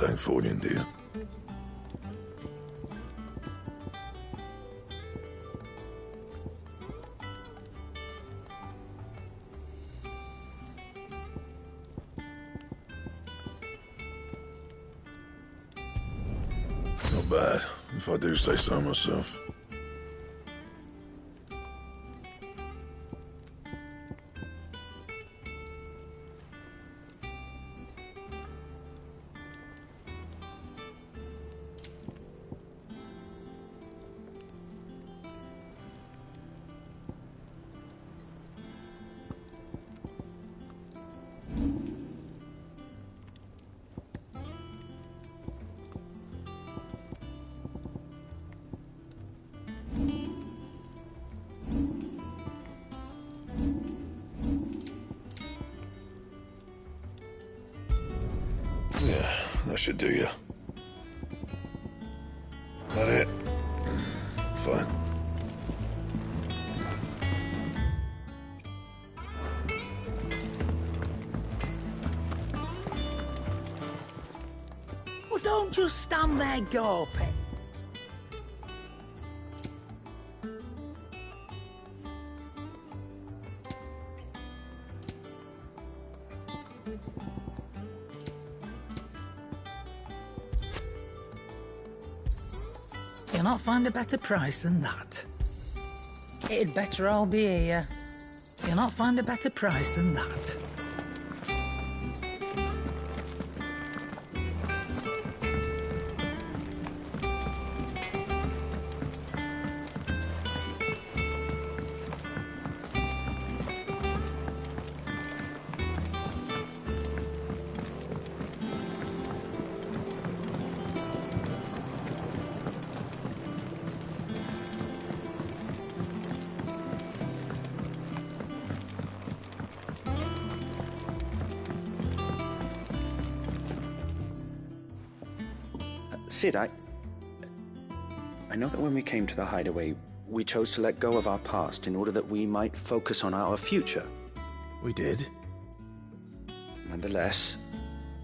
Sanktfordien, do you? Not bad, if I do say so myself. Yeah, that should do you. That it? Fine. Well, don't just stand there gawping. You'll not find a better price than that. It'd better all be here. You'll not find a better price than that. Sid, I know that when we came to the hideaway, we chose to let go of our past in order that we might focus on our future. We did? Nonetheless,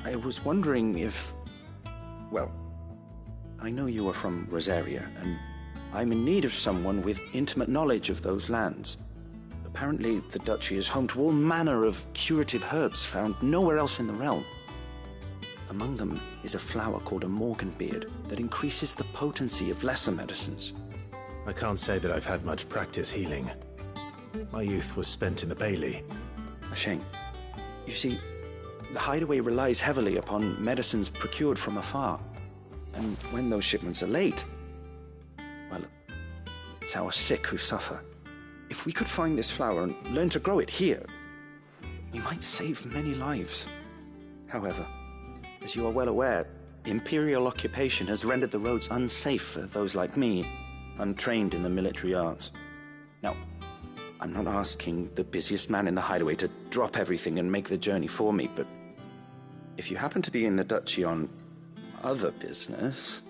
I was wondering if... Well, I know you are from Rosaria, and I'm in need of someone with intimate knowledge of those lands. Apparently, the Duchy is home to all manner of curative herbs found nowhere else in the realm. Among them is a flower called a Morganbeard that increases the potency of lesser medicines. I can't say that I've had much practice healing. My youth was spent in the Bailey. A shame. You see, the hideaway relies heavily upon medicines procured from afar. And when those shipments are late, well, it's our sick who suffer. If we could find this flower and learn to grow it here, we might save many lives. However, as you are well aware, Imperial occupation has rendered the roads unsafe for those like me, untrained in the military arts. Now, I'm not asking the busiest man in the hideaway to drop everything and make the journey for me, but if you happen to be in the Duchy on other business...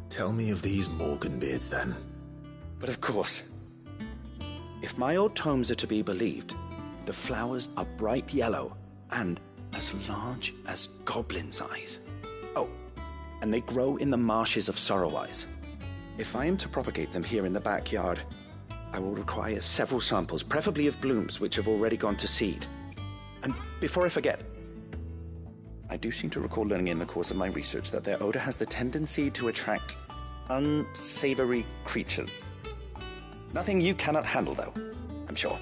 Tell me of these Morganbeards, then. But of course. If my old tomes are to be believed, the flowers are bright yellow and as large as goblins' eyes. Oh, and they grow in the marshes of Sorrowwise. If I am to propagate them here in the backyard, I will require several samples, preferably of blooms which have already gone to seed. And before I forget, I do seem to recall learning in the course of my research that their odor has the tendency to attract unsavory creatures. Nothing you cannot handle, though, I'm sure.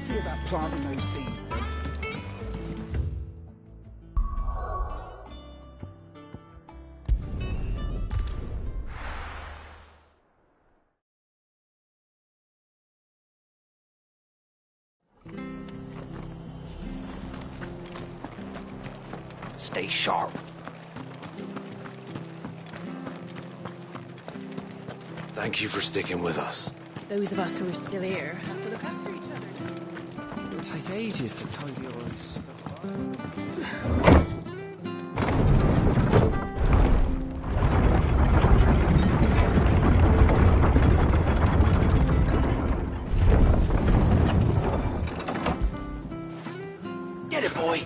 see about planting those seeds. Stay sharp. Thank you for sticking with us. Those of us who are still here have to look after each other. It'll take ages to tidy all this stuff up. Get it, boy.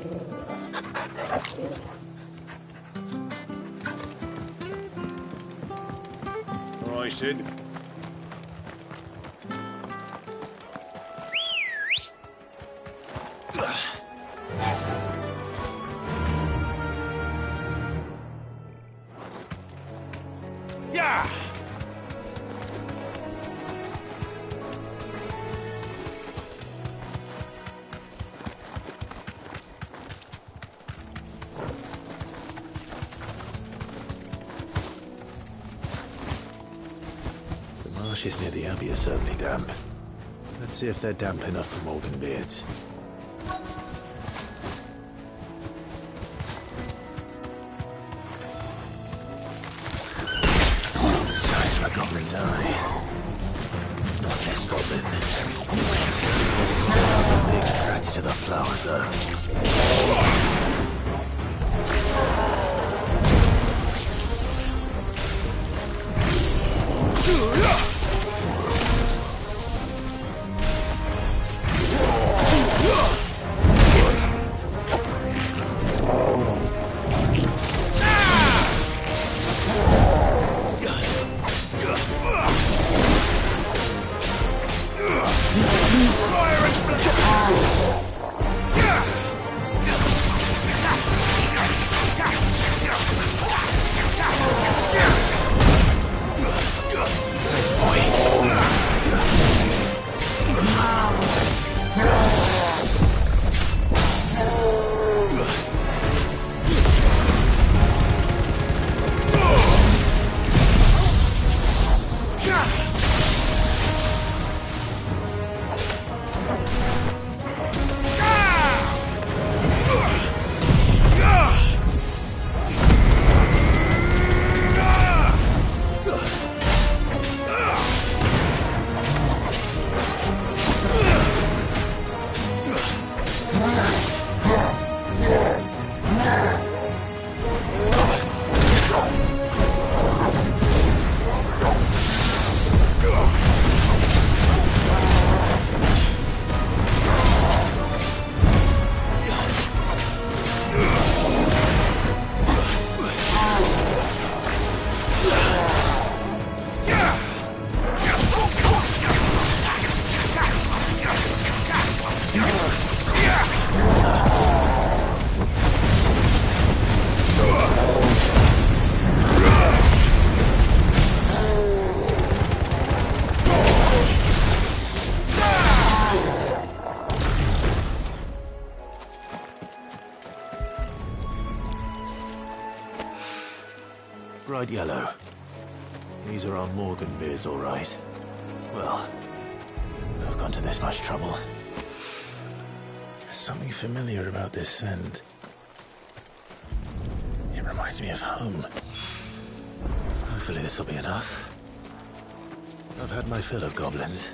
All right, Sid. Yeah! The marshes near the Abbey are certainly damp. Let's see if they're damp enough for Morgan Beards. Size of a goblin's eye. Not this goblin. Being attracted to the flowers, though. Bright yellow. These are our Morgan Beards, all right. Well, I've gone to this much trouble. There's something familiar about this scent. It reminds me of home. Hopefully this will be enough. I've had my fill of goblins.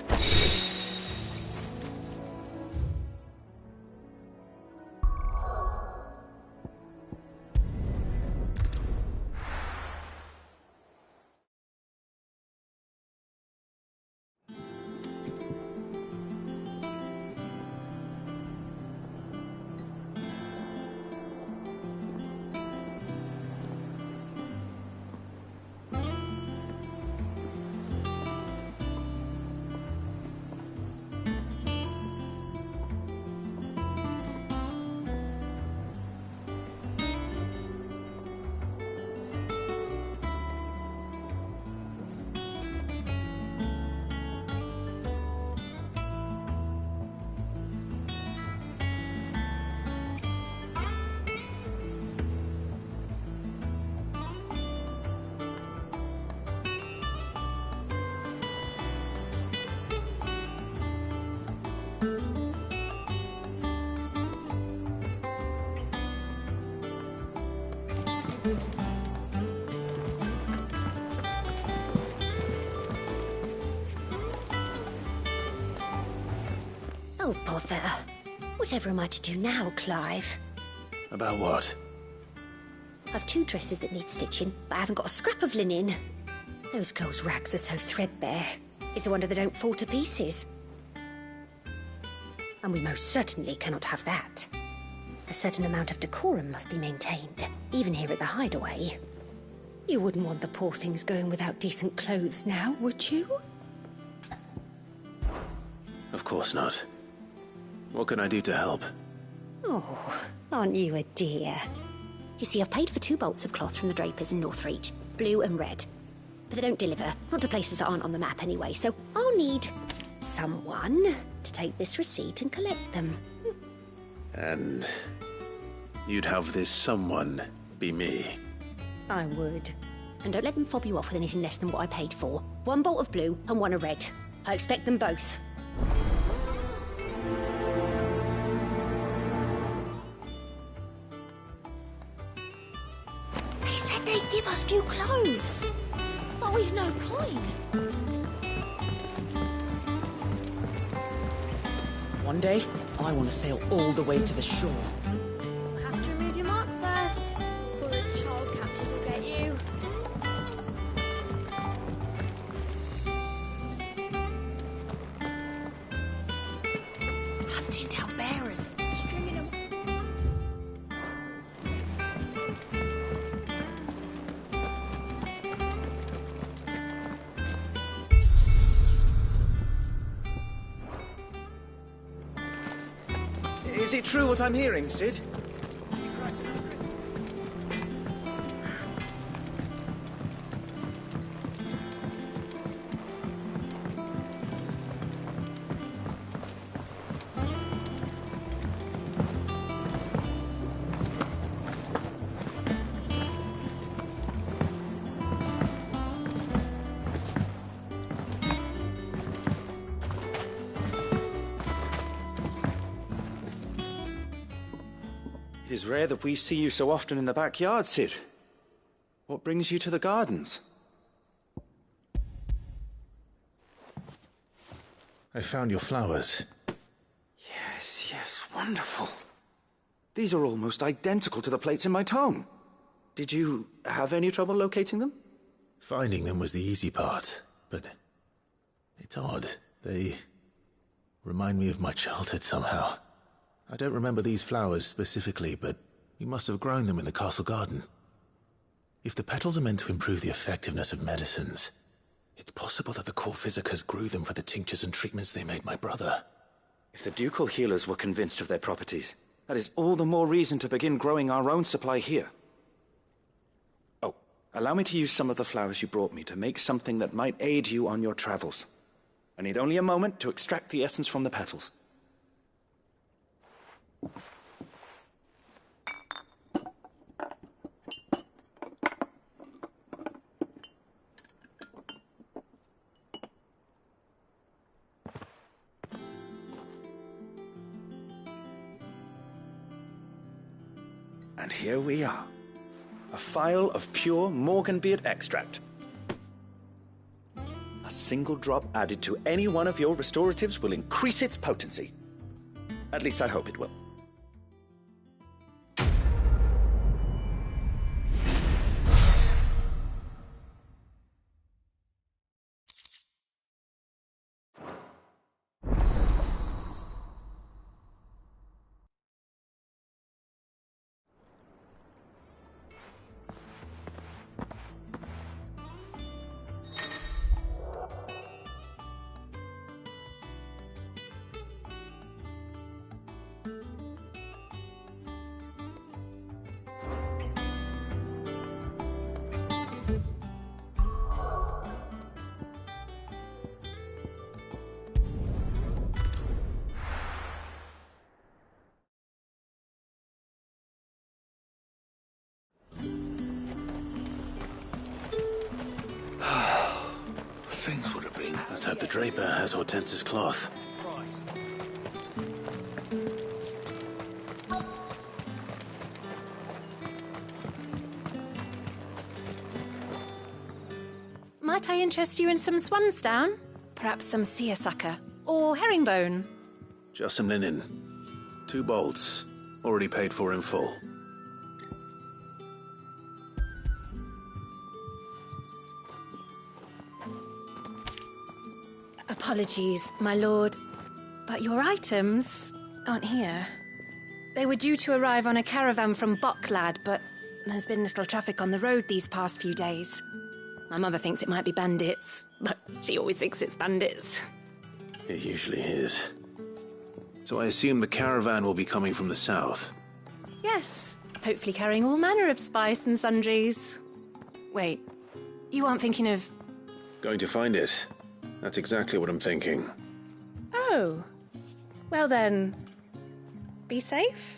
Oh, bother. Whatever am I to do now, Clive? About what? I've 2 dresses that need stitching, but I haven't got a scrap of linen. Those girls' rags are so threadbare. It's a wonder they don't fall to pieces. And we most certainly cannot have that. A certain amount of decorum must be maintained, even here at the Hideaway. You wouldn't want the poor things going without decent clothes now, would you? Of course not. What can I do to help? Oh, aren't you a dear? You see, I've paid for 2 bolts of cloth from the drapers in Northreach, blue and red. But they don't deliver, not to places that aren't on the map anyway, so I'll need someone to take this receipt and collect them. And you'd have this someone be me. I would. And don't let them fob you off with anything less than what I paid for. 1 bolt of blue and 1 of red. I expect them both. They said they'd give us new clothes. But we've no coin. One day, I want to sail all the way to the shore. You'll have to remove your mark first, or the child catchers will get you. Hunting down bearers, stringing them. Is it true what I'm hearing, Sid? It is rare that we see you so often in the backyard, Sid. What brings you to the gardens? I found your flowers. Yes, wonderful. These are almost identical to the plates in my tome. Did you have any trouble locating them? Finding them was the easy part, but it's odd. They remind me of my childhood somehow. I don't remember these flowers specifically, but you must have grown them in the castle garden. If the petals are meant to improve the effectiveness of medicines, it's possible that the court physicers grew them for the tinctures and treatments they made my brother. If the ducal healers were convinced of their properties, that is all the more reason to begin growing our own supply here. Oh, allow me to use some of the flowers you brought me to make something that might aid you on your travels. I need only a moment to extract the essence from the petals. And here we are. A phial of pure Morganbeard extract. A single drop added to any one of your restoratives will increase its potency. At least I hope it will. Things would have been. Let's hope the draper has Hortense's cloth. Might I interest you in some swansdown? Perhaps some seersucker or herringbone? Just some linen. 2 bolts. Already paid for in full. Apologies, my lord, but your items aren't here. They were due to arrive on a caravan from Boklad, but there's been little traffic on the road these past few days. My mother thinks it might be bandits, but she always thinks it's bandits. It usually is. So I assume the caravan will be coming from the south. Yes, hopefully carrying all manner of spice and sundries. Wait, you aren't thinking of... Going to find it. That's exactly what I'm thinking. Oh. Well then, be safe.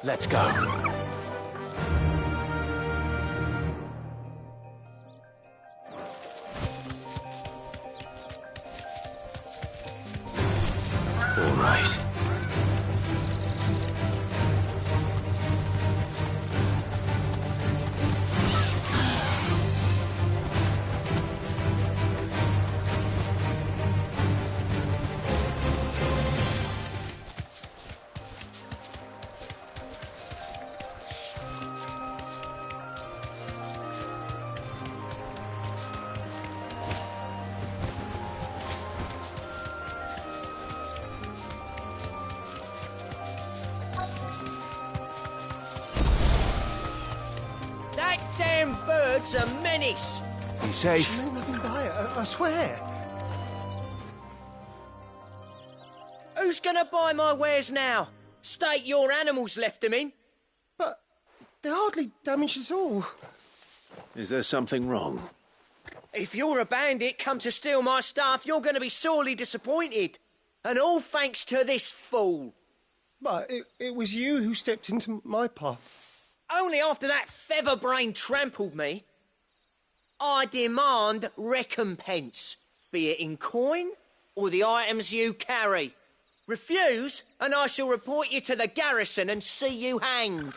Let's go. All right. bird's a menace. Be safe. She meant nothing by it, I swear. Who's gonna buy my wares now? State your animals left them in. But they hardly damaged us all. Is there something wrong? If you're a bandit come to steal my stuff, you're gonna be sorely disappointed. And all thanks to this fool. But it was you who stepped into my path. Only after that featherbrain trampled me. I demand recompense, be it in coin or the items you carry. Refuse, and I shall report you to the garrison and see you hanged.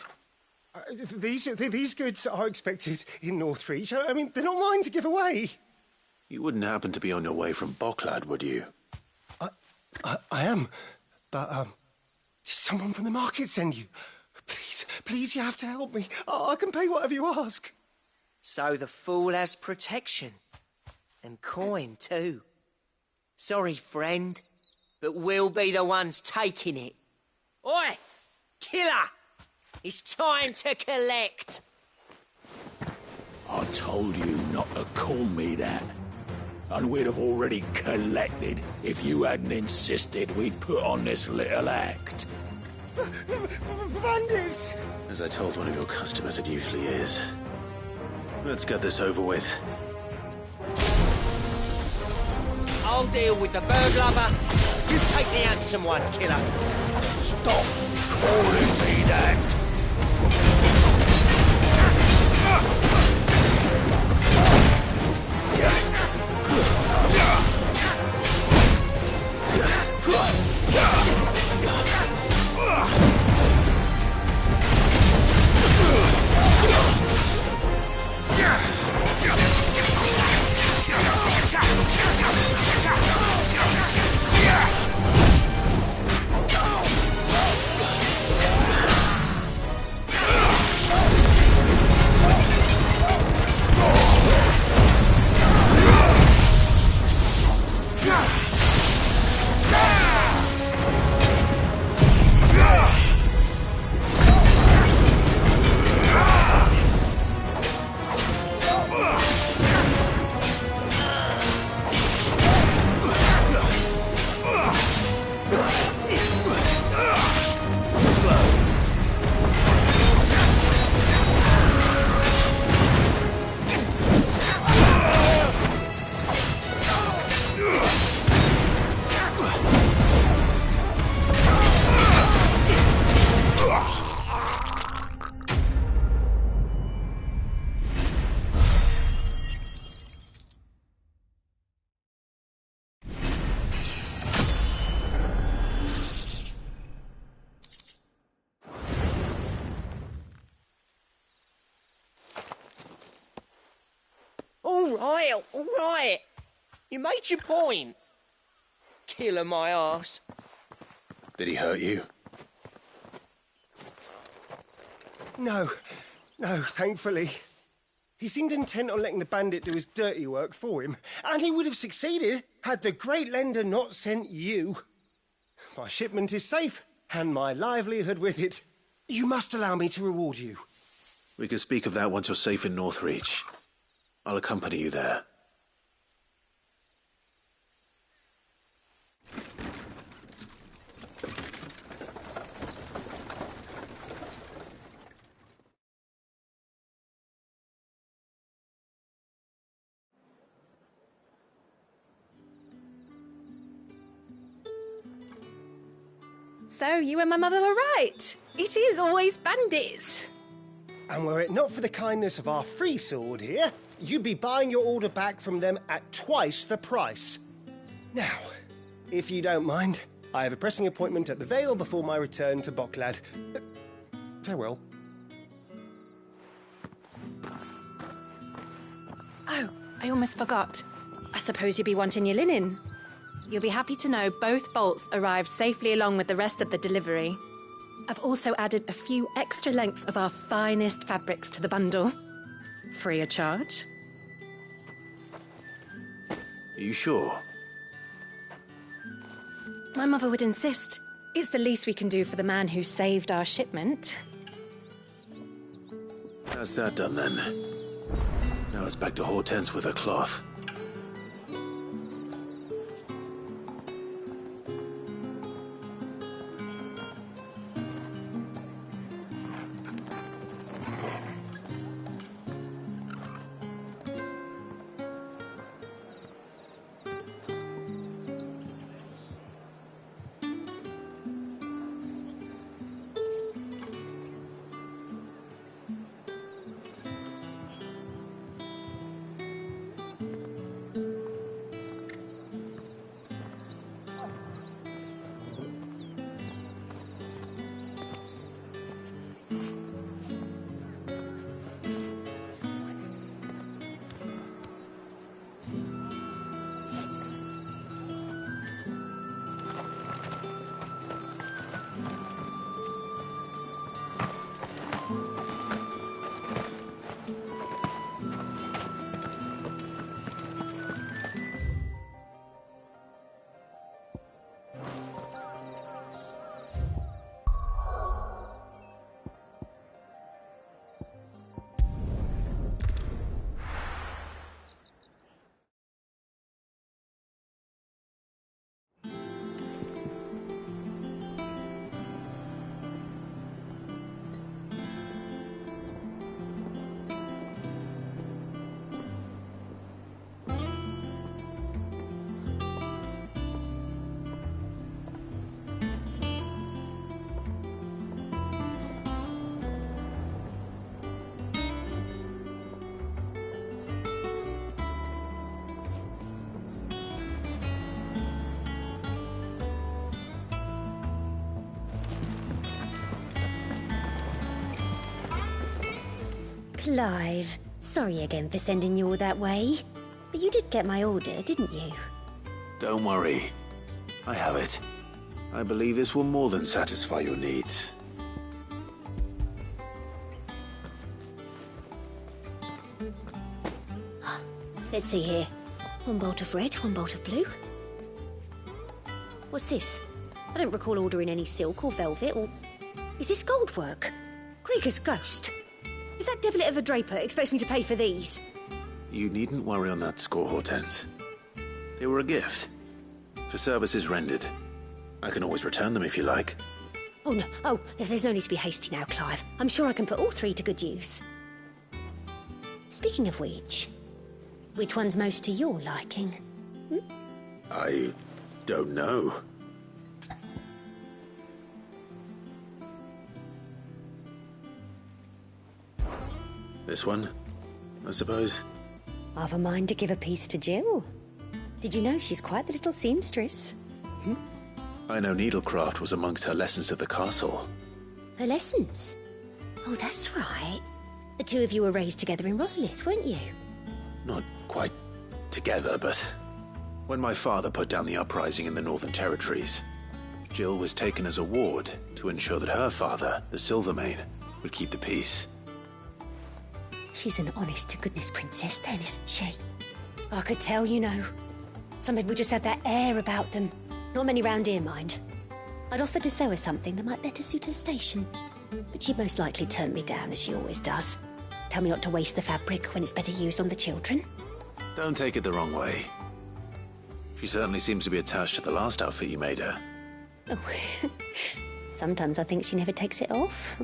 These goods are expected in Northreach. I mean, they're not mine to give away. You wouldn't happen to be on your way from Bocklad, would you? I am, but did someone from the market send you? Please, you have to help me. I can pay whatever you ask. So the fool has protection. And coin, too. Sorry, friend, but we'll be the ones taking it. Oi! Killer! It's time to collect. I told you not to call me that. And we'd have already collected if you hadn't insisted we'd put on this little act. Bandits! As I told one of your customers, it usually is. Let's get this over with. I'll deal with the bird lover. You take the handsome one, killer. Stop calling me that. All right. You made your point. Killer my arse. Did he hurt you? No, thankfully. He seemed intent on letting the bandit do his dirty work for him, and he would have succeeded had the Great Lender not sent you. My shipment is safe, and my livelihood with it. You must allow me to reward you. We can speak of that once you're safe in Northreach. I'll accompany you there. So you and my mother were right. It is always bandits. And were it not for the kindness of our free sword here, you'd be buying your order back from them at twice the price. Now, if you don't mind, I have a pressing appointment at the Vale before my return to Bocklad. Farewell. Oh, I almost forgot. I suppose you'll be wanting your linen. You'll be happy to know both bolts arrived safely along with the rest of the delivery. I've also added a few extra lengths of our finest fabrics to the bundle. Free of charge. Are you sure? My mother would insist. It's the least we can do for the man who saved our shipment. How's that done then? Now it's back to Hortense with her cloth. Clive, sorry again for sending you all that way. But you did get my order, didn't you? Don't worry. I have it. I believe this will more than satisfy your needs. Let's see here. One bolt of red, one bolt of blue. What's this? I don't recall ordering any silk or velvet or... Is this gold work? Krieger's ghost. If that devilet of a draper expects me to pay for these... You needn't worry on that score, Hortense. They were a gift. For services rendered. I can always return them if you like. Oh, no. Oh, there's no need to be hasty now, Clive. I'm sure I can put all three to good use. Speaking of which one's most to your liking? I don't know. This one, I suppose. I've a mind to give a piece to Jill. Did you know she's quite the little seamstress? I know needlecraft was amongst her lessons at the castle. Her lessons? Oh, that's right. The two of you were raised together in Rosalith, weren't you? Not quite together, but when my father put down the uprising in the Northern Territories, Jill was taken as a ward to ensure that her father, the Silvermane, would keep the peace. She's an honest-to-goodness princess then, isn't she? I could tell, you know. Some people just have that air about them. Not many round here, mind. I'd offered to sew her something that might better suit her station. But she'd most likely turn me down, as she always does. Tell me not to waste the fabric when it's better used on the children. Don't take it the wrong way. She certainly seems to be attached to the last outfit you made her. Oh, sometimes I think she never takes it off.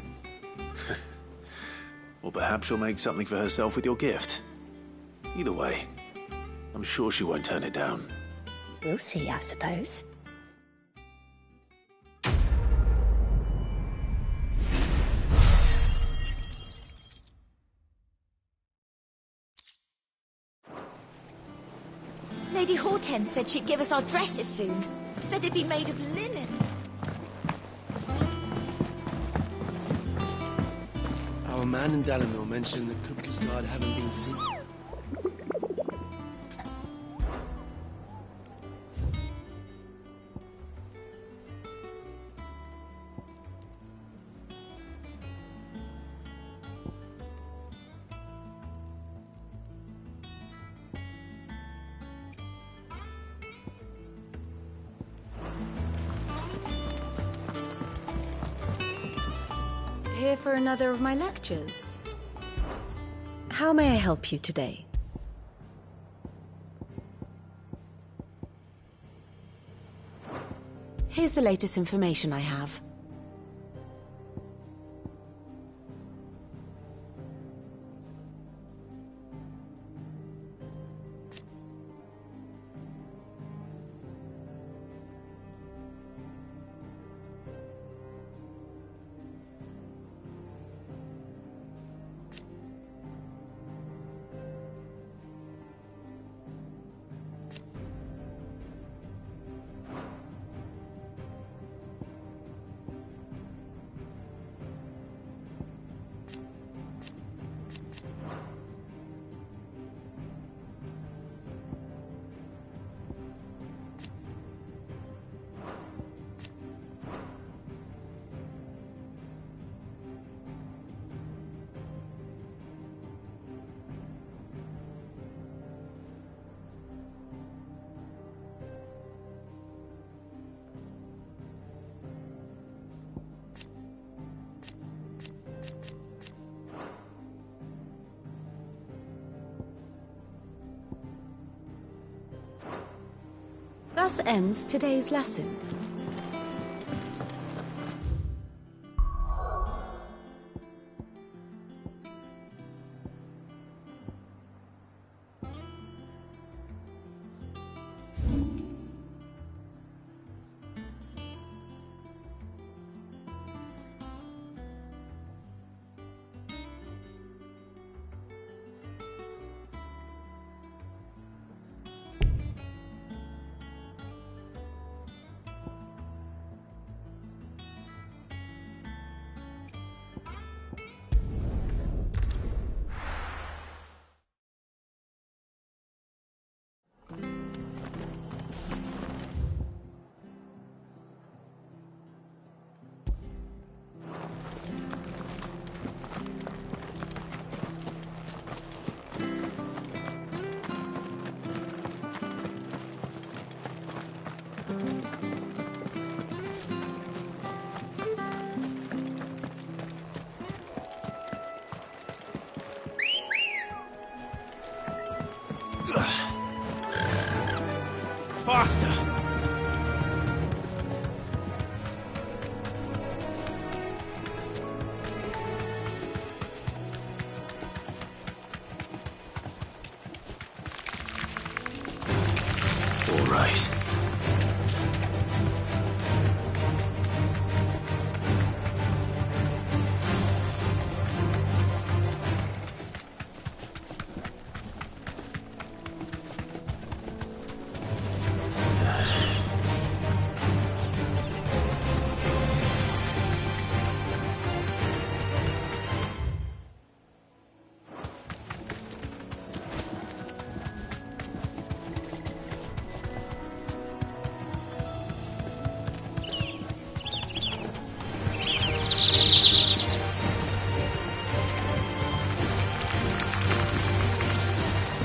Or perhaps she'll make something for herself with your gift. Either way, I'm sure she won't turn it down. We'll see, I suppose. Lady Hortense said she'd give us our dresses soon. Said they'd be made of linen. Our man in Dalimil mentioned that Kupka's guard haven't been seen. Here for another of my lectures. How may I help you today? Here's the latest information I have. Thus ends today's lesson. Faster! All right.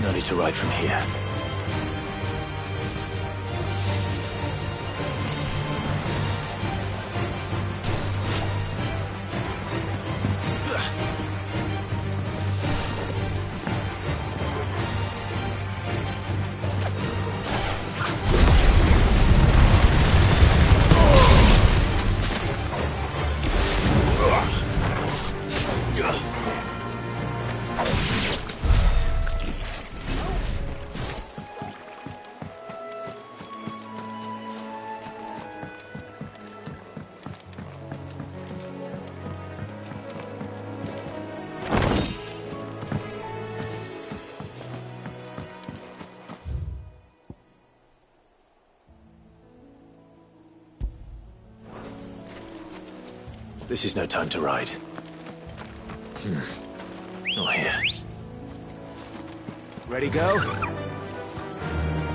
No need to ride from here. This is no time to ride. Not here. Ready, go?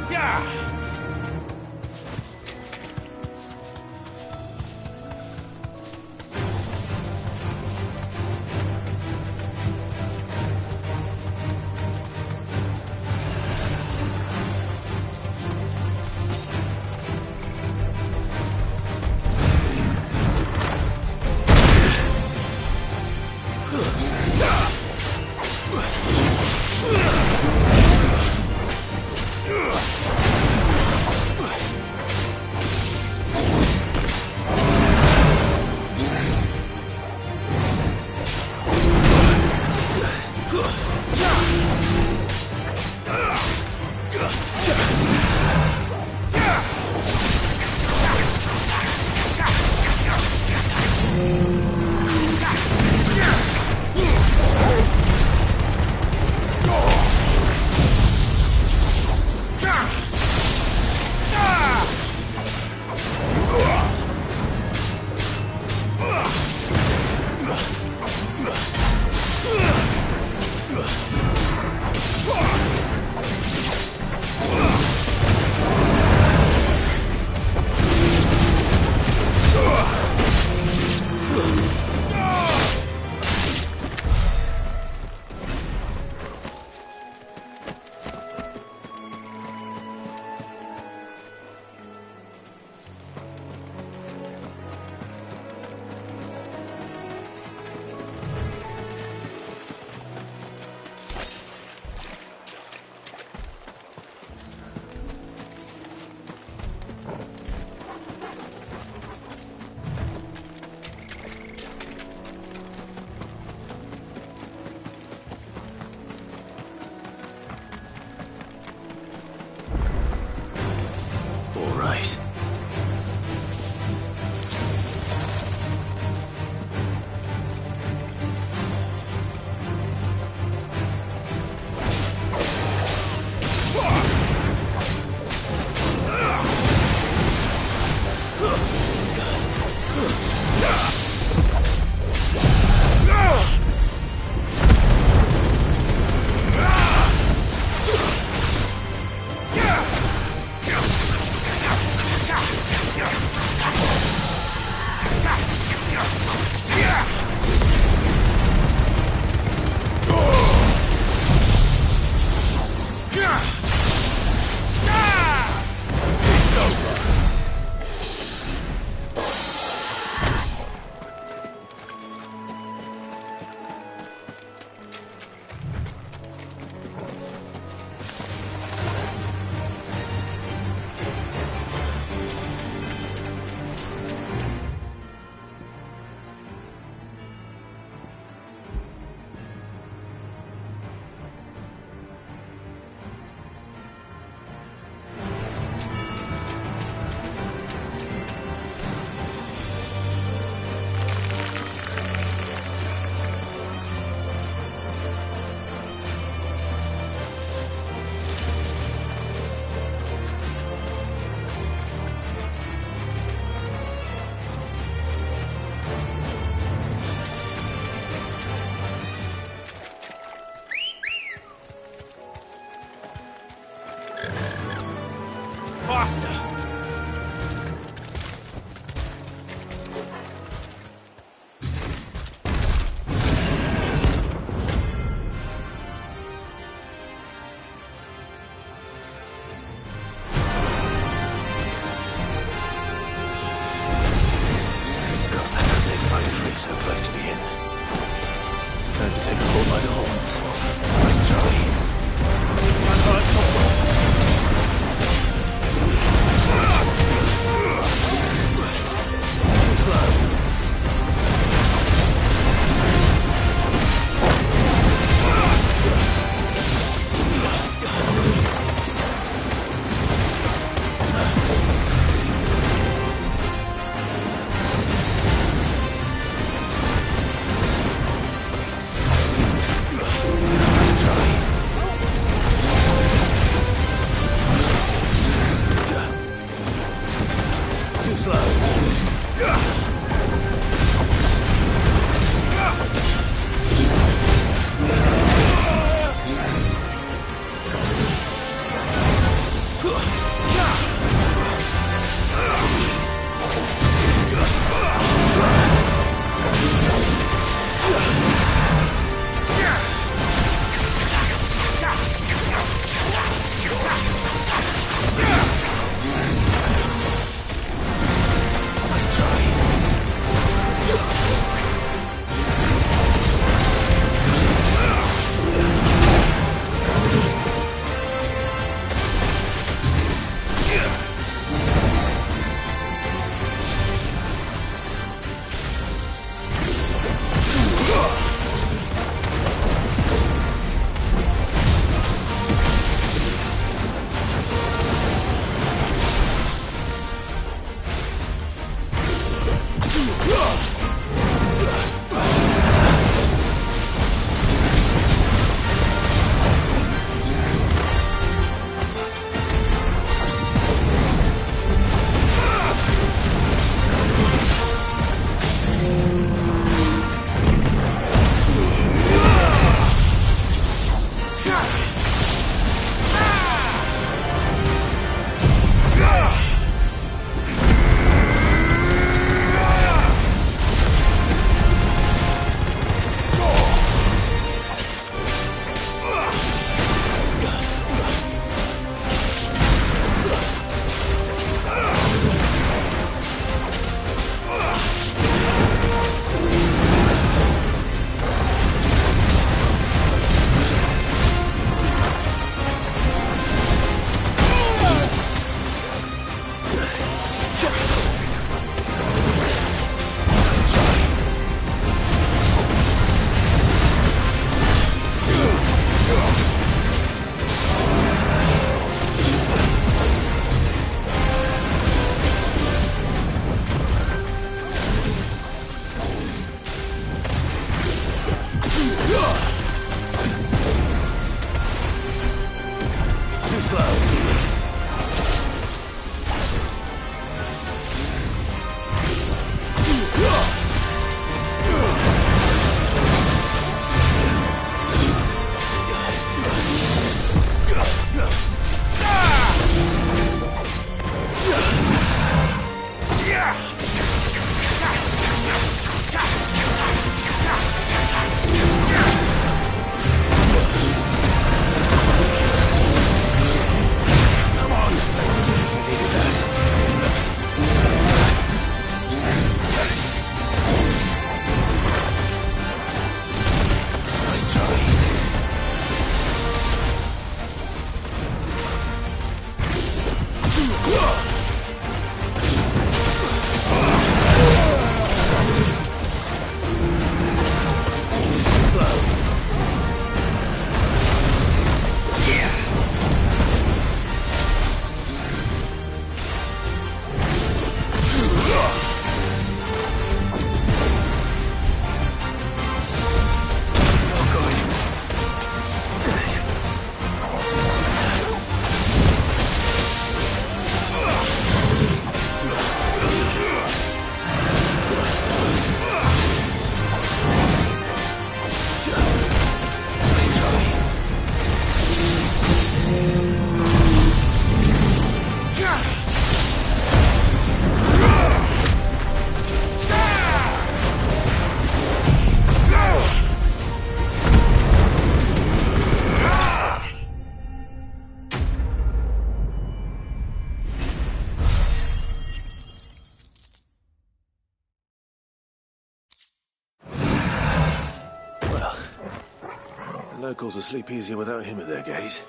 Yeah! Right. Faster! So close to the end. Time to take the bull by the horns. Nice Charlie. Too slow. Nice try. Locals will sleep easier without him at their gate.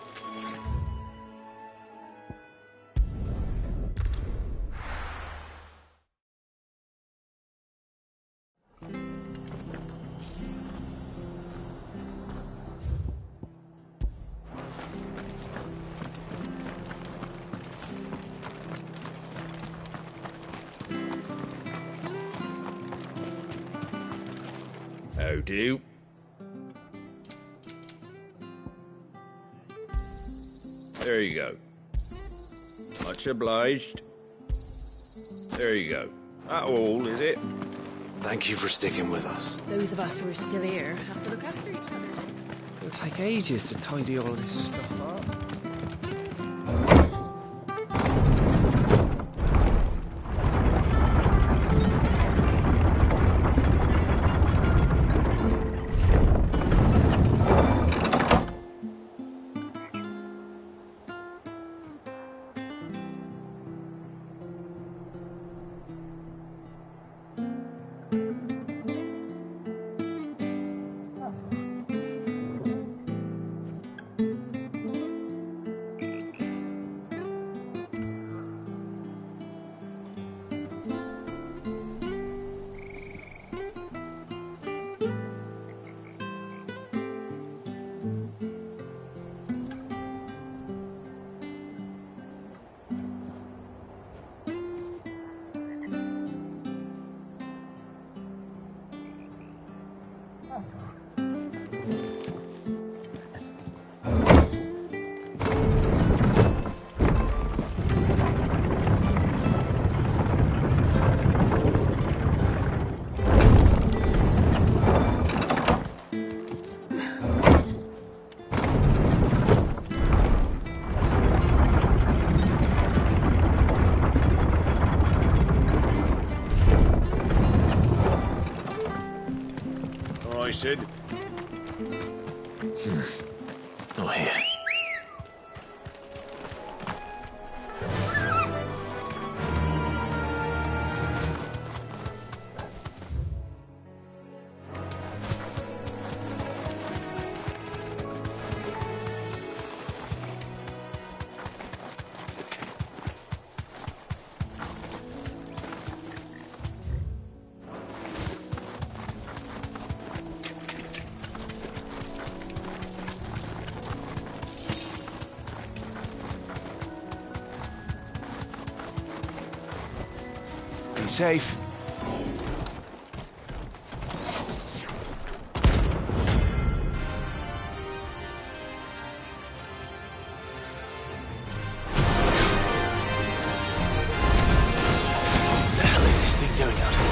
How do? There you go. Much obliged. There you go. That all, is it? Thank you for sticking with us. Those of us who are still here have to look after each other. It'll take ages to tidy all this stuff up. Sid. Oh, here. Safe. The hell is this thing doing out here?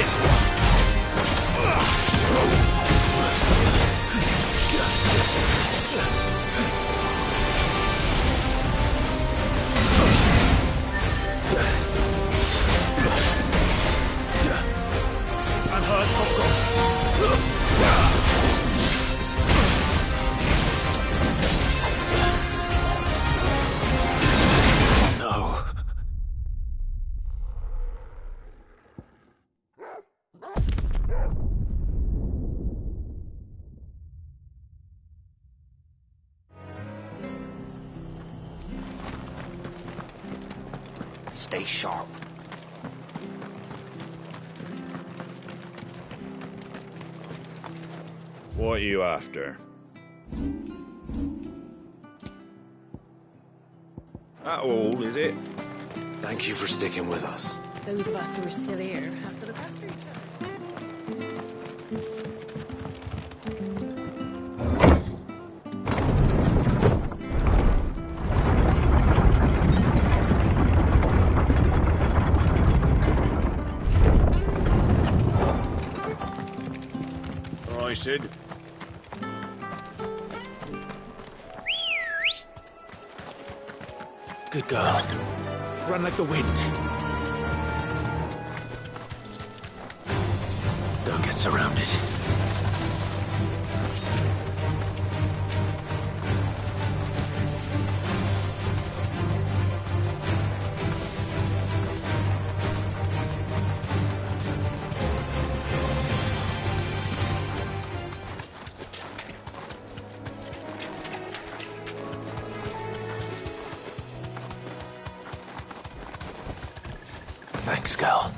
this one! I'm hurt, Toko. No. Stay sharp. What are you after? That all, is it? Thank you for sticking with us. Those of us who are still here have to look after each other. I said. Good girl. Run like the wind. Don't get surrounded. Thanks, girl.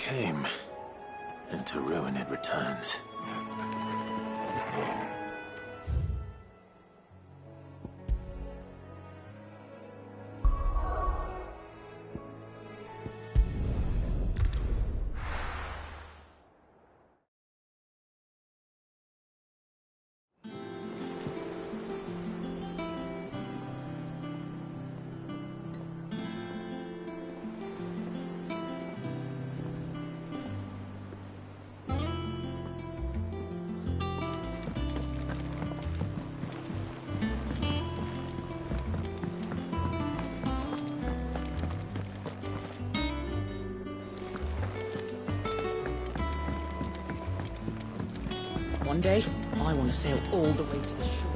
came, and to ruin it returns. One day, I want to sail all the way to the shore.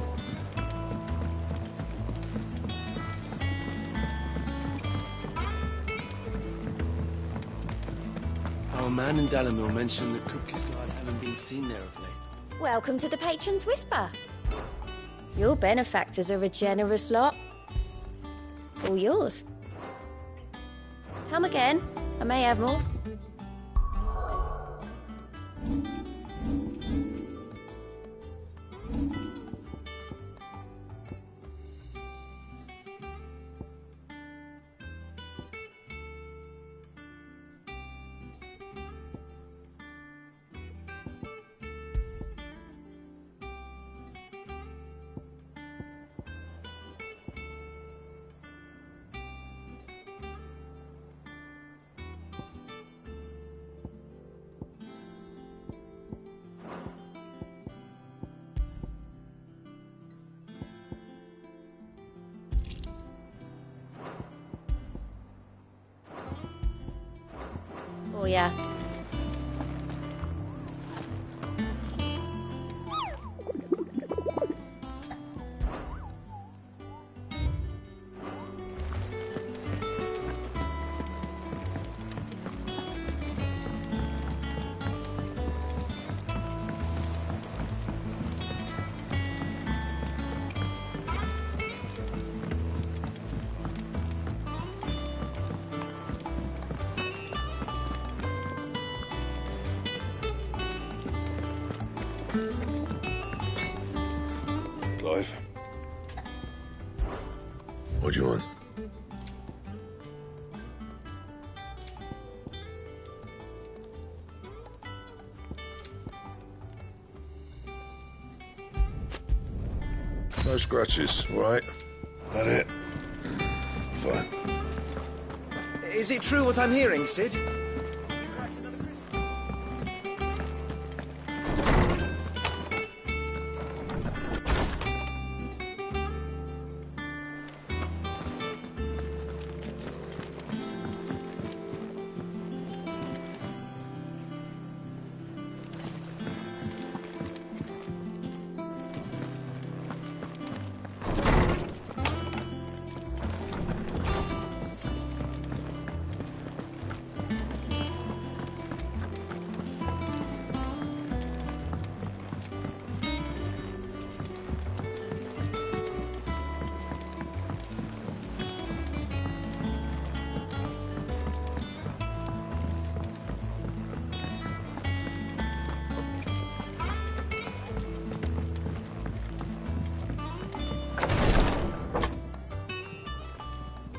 Our man in Dalamil mentioned that Kupka's Guard haven't been seen there of late. Welcome to the Patron's Whisper. Your benefactors are a generous lot. All yours. Come again. I may have more. Oh, yeah. Clive? What do you want? No scratches, right? That it? Fine. Is it true what I'm hearing, Sid?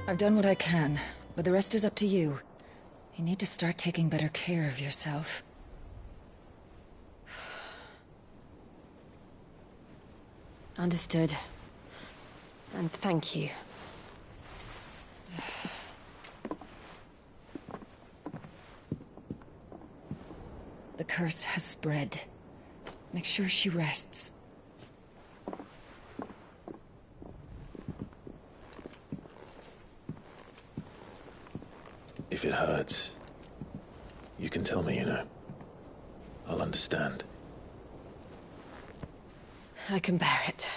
I've done what I can, but the rest is up to you. You need to start taking better care of yourself. Understood. And thank you. The curse has spread. Make sure she rests. If it hurts, you can tell me, you know. I'll understand. I can bear it.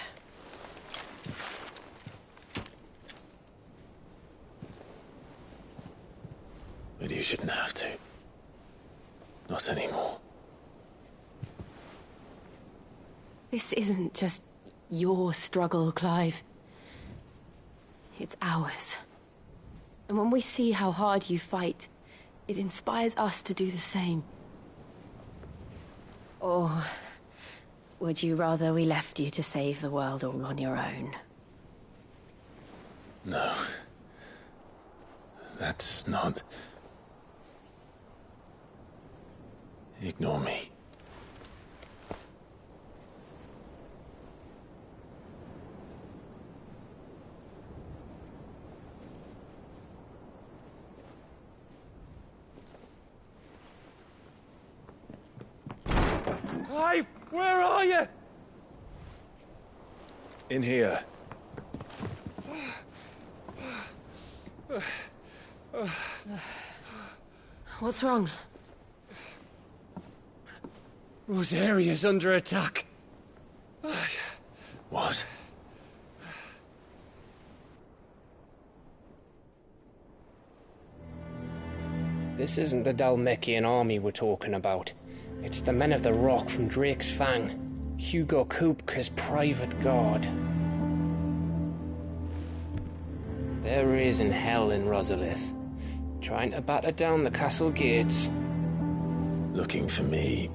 But you shouldn't have to. Not anymore. This isn't just your struggle, Clive. It's ours. And when we see how hard you fight, It inspires us to do the same. Or would you rather we left you to save the world all on your own? No. That's not... Ignore me. Clive, where are you? In here. What's wrong? Rosaria's under attack. What? This isn't the Dhalmekian army we're talking about. It's the Men of the Rock from Drake's Fang. Hugo Kupka's private guard. There is in hell in Rosalith, trying to batter down the castle gates. Looking for me?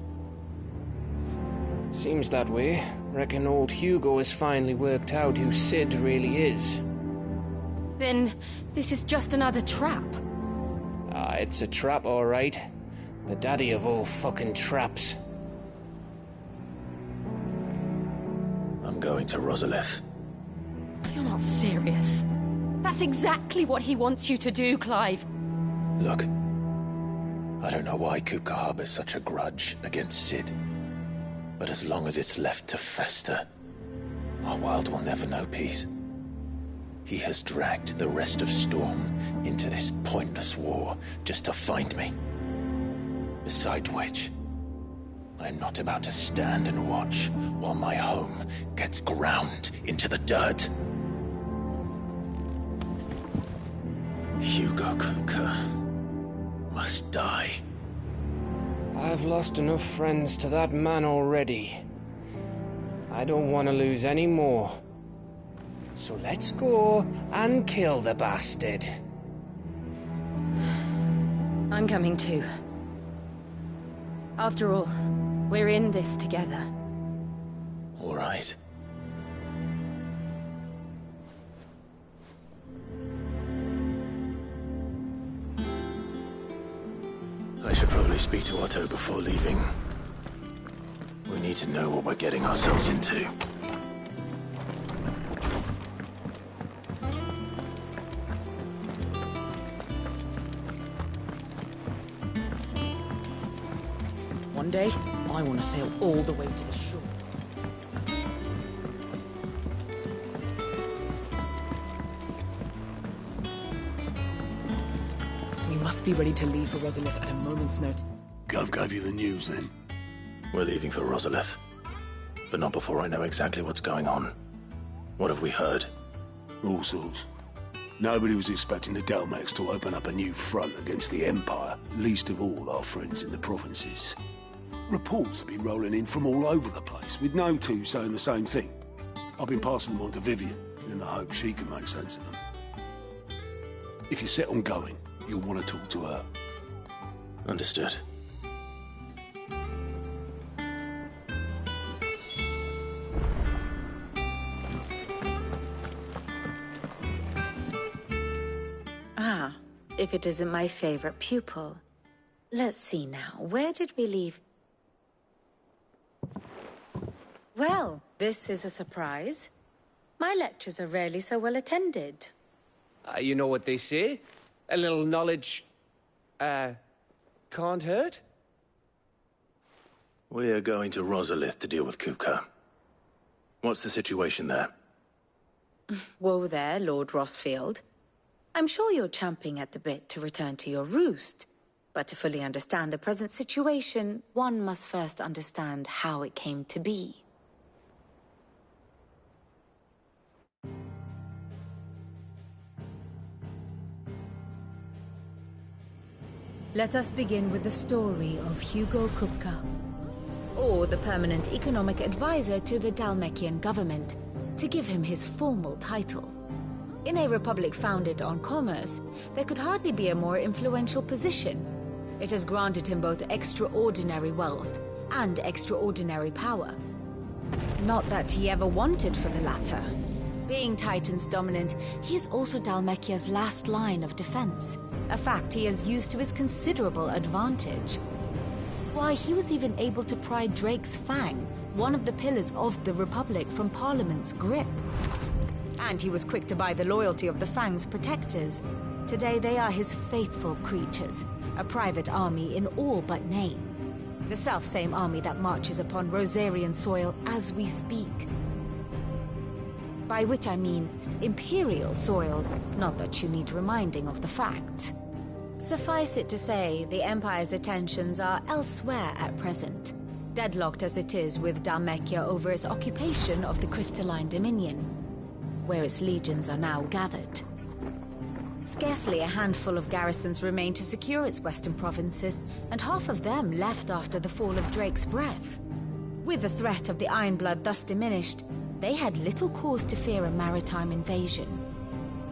Seems that way. Reckon old Hugo has finally worked out who Sid really is. Then this is just another trap. Ah, it's a trap, all right. The daddy of all fucking traps. I'm going to Rosalith. You're not serious. That's exactly what he wants you to do, Clive. Look, I don't know why Kupka harbors such a grudge against Sid. But as long as it's left to fester, our world will never know peace. He has dragged the rest of Storm into this pointless war just to find me. Besides which, I'm not about to stand and watch while my home gets ground into the dirt. Hugo Kupka must die. I've lost enough friends to that man already. I don't want to lose any more. So let's go and kill the bastard. I'm coming too. After all, we're in this together. All right. I should probably speak to Otto before leaving. We need to know what we're getting ourselves into. One day, I want to sail all the way to the shore. We must be ready to leave for Rosalith at a moment's notice. Gov gave you the news, then? We're leaving for Rosalith. But not before I know exactly what's going on. What have we heard? All sorts. Nobody was expecting the Dhalmekians to open up a new front against the Empire, least of all our friends in the provinces. Reports have been rolling in from all over the place, with no two saying the same thing. I've been passing them on to Vivian, in the hope she can make sense of them. If you're set on going, you'll want to talk to her. Understood. Ah, if it isn't my favorite pupil. Let's see now, where did we leave? Well, this is a surprise. My lectures are rarely so well attended. You know what they say? A little knowledge, can't hurt? We're going to Rosalith to deal with Kupka. What's the situation there? Whoa there, Lord Rossfield. I'm sure you're champing at the bit to return to your roost. But to fully understand the present situation, one must first understand how it came to be. Let us begin with the story of Hugo Kupka, or the permanent economic advisor to the Dhalmekian government, to give him his formal title. In a republic founded on commerce, there could hardly be a more influential position. It has granted him both extraordinary wealth and extraordinary power. Not that he ever wanted for the latter. Being Titan's dominant, he is also Dhalmekia's last line of defense, a fact he has used to his considerable advantage. Why, he was even able to pry Drake's Fang, one of the pillars of the Republic, from Parliament's grip. And he was quick to buy the loyalty of the Fang's protectors. Today they are his faithful creatures, a private army in all but name. The self-same army that marches upon Rosarian soil as we speak. By which I mean Imperial soil, not that you need reminding of the fact. Suffice it to say, the Empire's attentions are elsewhere at present, deadlocked as it is with Dhalmekia over its occupation of the Crystalline Dominion, where its legions are now gathered. Scarcely a handful of garrisons remain to secure its western provinces, and half of them left after the fall of Drake's Breath. With the threat of the Ironblood thus diminished, they had little cause to fear a maritime invasion.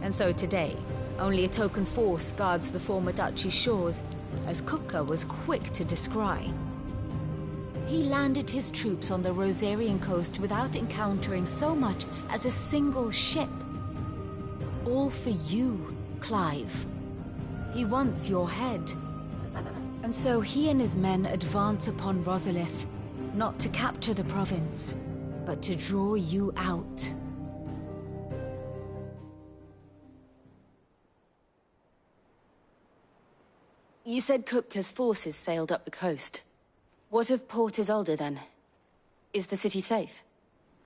And so today, only a token force guards the former duchy's shores, as Kupka was quick to descry. He landed his troops on the Rosarian coast without encountering so much as a single ship. All for you, Clive. He wants your head. And so he and his men advance upon Rosalith, not to capture the province, but to draw you out. You said Kupka's forces sailed up the coast. What of Port Isolde, then? Is the city safe?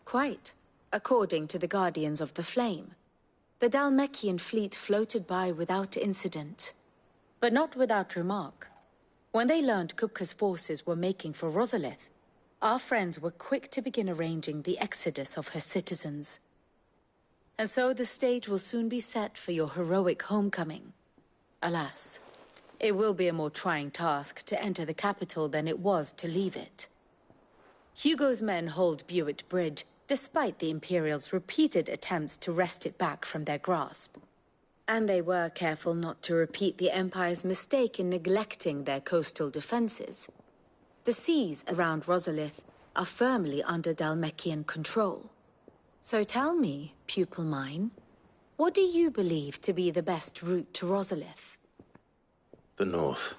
Quite, according to the Guardians of the Flame. The Dhalmekian fleet floated by without incident. But not without remark. When they learned Kupka's forces were making for Rosalith, our friends were quick to begin arranging the exodus of her citizens. And so the stage will soon be set for your heroic homecoming. Alas, it will be a more trying task to enter the capital than it was to leave it. Hugo's men hold Buet Bridge, despite the Imperials' repeated attempts to wrest it back from their grasp. And they were careful not to repeat the Empire's mistake in neglecting their coastal defenses. The seas around Rosalith are firmly under Dhalmekian control. So tell me, pupil mine, what do you believe to be the best route to Rosalith? The north.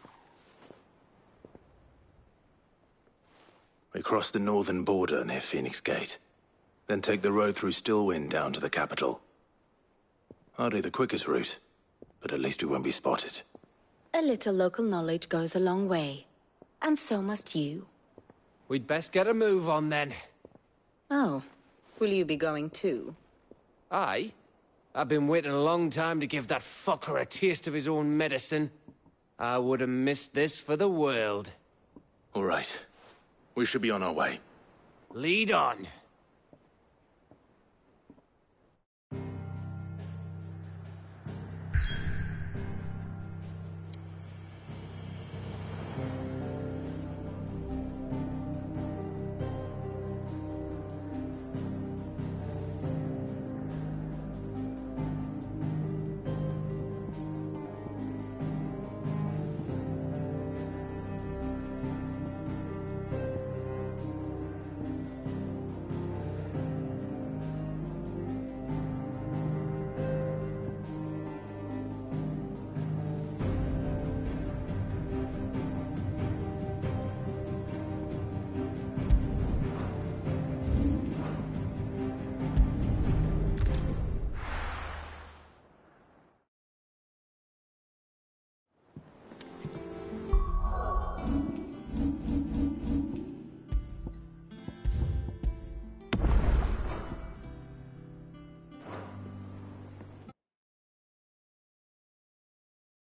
We cross the northern border near Phoenix Gate, then take the road through Stillwind down to the capital. Hardly the quickest route, but at least we won't be spotted. A little local knowledge goes a long way, and so must you. We'd best get a move on then. Oh, will you be going too? Aye. I've been waiting a long time to give that fucker a taste of his own medicine. I would have missed this for the world. All right. We should be on our way. Lead on.